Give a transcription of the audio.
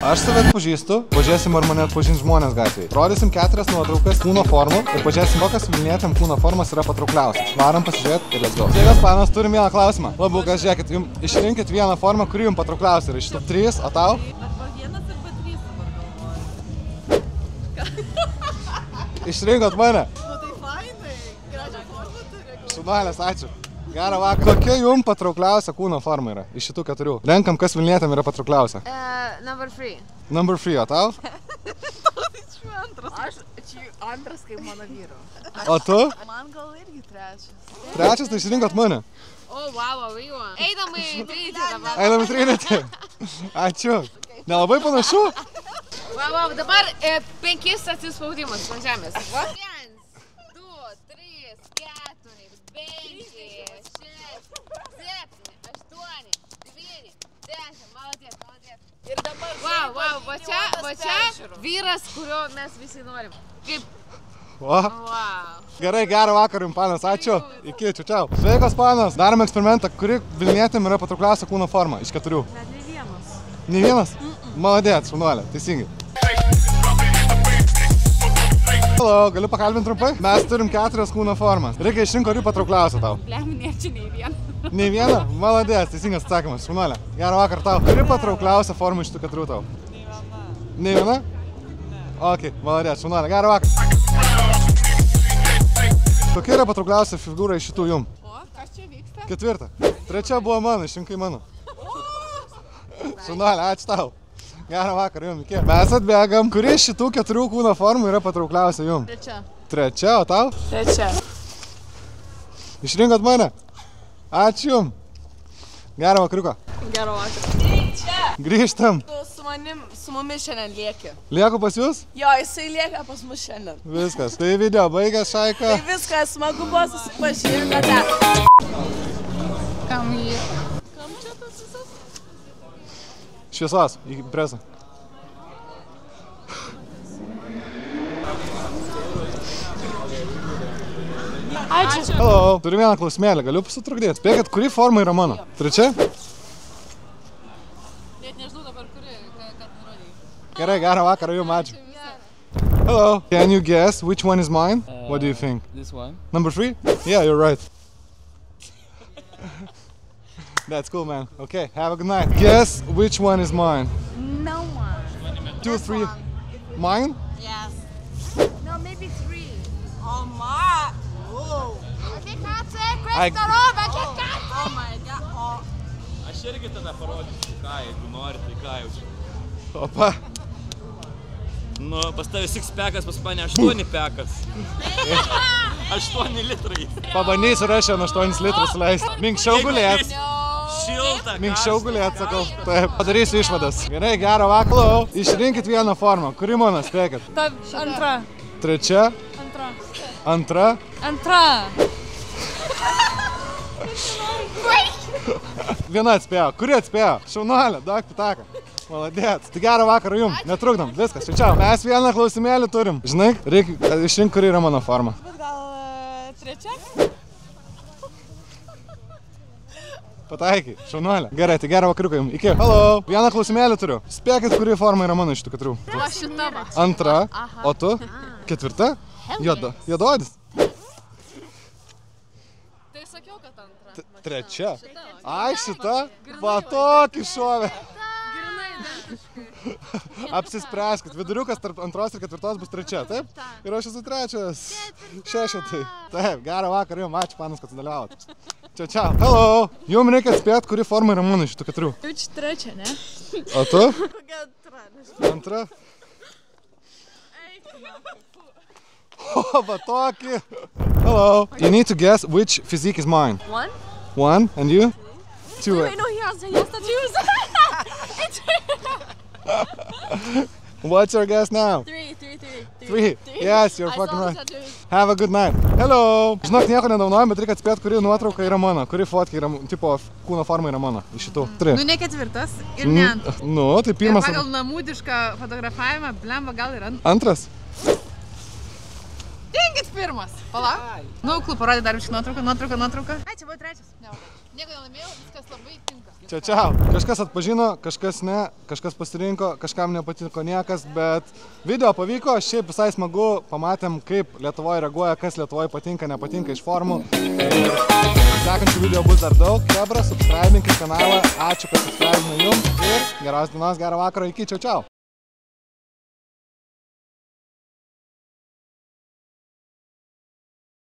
Aš save atpažįstu, pažiūrėsim, ar mane atpažins žmonės gatvėje. Rodysim 4 nuotraukas kūno formų ir pažiūrėsim, kokias Vilnietėm kūno formas yra patraukliausias. Varom pasižiūrėti ir let's go. Sveikas panas, turim vieną klausimą. Labukas, žiūrėkit, jums išrinkit vieną formą, kuri jums patraukliausia. Ir iš tų 3, o tau? Arba vienas arba 3 dabar galvoju. Išrinkot mane. Nu tai fainai, gražią formą turi. Šunalės, ačiū. Gerą vakarą. Kokia jums patraukliausia kūno forma yra iš šitų 4? Renkam, kas Vilnietėm yra patraukliausia. Number 3. Number 3, o tau? Aš čia antras kaip mano vyro. O tu? Man gal irgi 3. 3, tai išrinkot mane. O, wow, vyro. Eidam į Trinity dabar. Einam į Trinity. Ačiū. Nelabai panašu? Wow, dabar 5 atsispaudimus ant žemės. 1, 2, 3, 4, 5, 6, 7, 8, 9, 10. Молодец, молодец. Ir dabar Wow, va čia vyras, kurio mes visi norim. Kaip? O. Wow. Gerai, gerą vakarą jums, panas. Ačiū. Iki, čiau. Sveikas, panas. Darom eksperimentą, kuri Vilnietėm yra patraukliausia kūno forma iš 4. net ne vienas. Nei vienas? Maladėt, šunuolė. Teisingai. Hello, galiu pakalbinti trumpai? Mes turim 4 kūno formas. Reikia išrinkti, kuri patraukliausia tau. Leminė čia nei viena. Nei viena? Maladėt, teisingas atsakymas. Šunuolė. Gerą vakarą tau. Kuri patraukliausia forma iš tų 4 tau? Nei viena? Ok, maladėt, šunuolė. Gerą vakarą. Kokia yra patraukliausia figūra iš šitų jum? O, kas čia vyksta? 4. 3 buvo mano, išrinkai mano. Šunuolė, ačiū tau. Gerą vakarą jum, iki. Mes atbėgam. Kuri iš šitų 4 kūno formų yra patraukliausia jum? 3. 3, o tau? 3. Išrinkot mane? Ačiū jum. Gerą vakariuko. Gero vakaro. Čia. Grįžtam. Tu su mumis šiandien lieki. Lieku pas jūs? Jo, jisai lieka pas mus šiandien. Viskas. Tai video baigęs, Šaika. Tai viskas, smagu buvo susipažinti. Kam jį? Kam čia tas visas? Šviesos į presą. Ačiū. Hello. Turiu vieną klausimėlį, galiu sutrukdėti. Spėkit, kuri forma yra mano? 3? Net nežinau dabar, kuri, kad nurodėjai. Gerai, gerą vakarą jum, ačiū. Hello. Can you guess which one is mine? What do you think? This one? Number 3? Yeah, you're right. That's cool, man. Okay, have a good night. Guess which one is mine? No one. 2, 3. Mine? Yes. No, maybe 3. Oh my. Whoa. I... Oh my god. Oh. Aš irgi tada parodysiu, ką, jeigu nori, tai ką jau čia. Opa. Nu, pas tavai 6 pekas, pas mane 8 pekas. 8 litrai. Pabandysiu rašę 8 litrus leisti. Minkščiau gulėt. Šilta. Minkščiau gulėt, sakau. Taip, padarysiu išvadas. Gerai, gerą vakarą. Išrinkit vieną formą. Kuri mano, spėkit? Ta antra. 3? Antra. 2? Viena atspėjo. Kuri atspėjo? Šaunuolė, duok pitaką. Maladėt. Tai gerą vakarą jum. Netrukdom. Viskas. Čiau. Mes vieną klausimėlį turim. Žinai, reikia išrinkti, kuri yra mano forma. Bet gal 3? Pataikai. Šaunuolė. Gerai, tai gerą vakariuką jum. Iki. Hello. Vieną klausimėlį turiu. Spėkit, kuri forma yra mano iš tų 4. O šita va. 2. O tu? 4? Juododis. Tai sakiau, kad antra. 3. Ai, šita? Va tokį šovė. Apsispręskit. Viduriukas tarp 2 ir 4 bus 3, taip? Ir aš esu 3. 6. Taip, gerą vakarą jum. Ačiū, panas, kad sudalyvavot. Čia. Hello. Jum reikia atspėti, kuri forma yra mano iš tų 4. Jaučiu 3, ne? O tu? Kokia antra? 2. O, va tokį. Hello. You need to guess which physique is mine. 1? 1, and you? 2. Wait, no, he has to choose. What's your guess now? 3. 3. Yes, you're fucking right. Have a good night. Hello. Žinok, nieko nedaunuojam, bet reikia atspėti, kuri nuotrauka yra mano, kuri fotka yra, tipo, kūno forma yra mano. Iš šitų. 3. Nu, ne 4 ir ne 2. Nu, tai pirmas. Pagal namudišką fotografavimą, blemba, gal ir 2. Dingit 1. Palauk. Nu, parodė dar biškį nuotrauką. Ai, čia buvo 3. Nieko nelaimėjau, viskas labai tinka. Čia. Kažkas atpažino, kažkas ne, kažkas pasirinko, kažkam nepatiko niekas, bet video pavyko, šiaip visai smagu, pamatėm, kaip Lietuvoje reaguoja, kas Lietuvoje patinka, nepatinka iš formų. Sekančių video bus dar daug, kebra, subscribinkit kanalą, ačiū, kad subscribino jums ir geros dienos, gero vakaro, iki, čiau.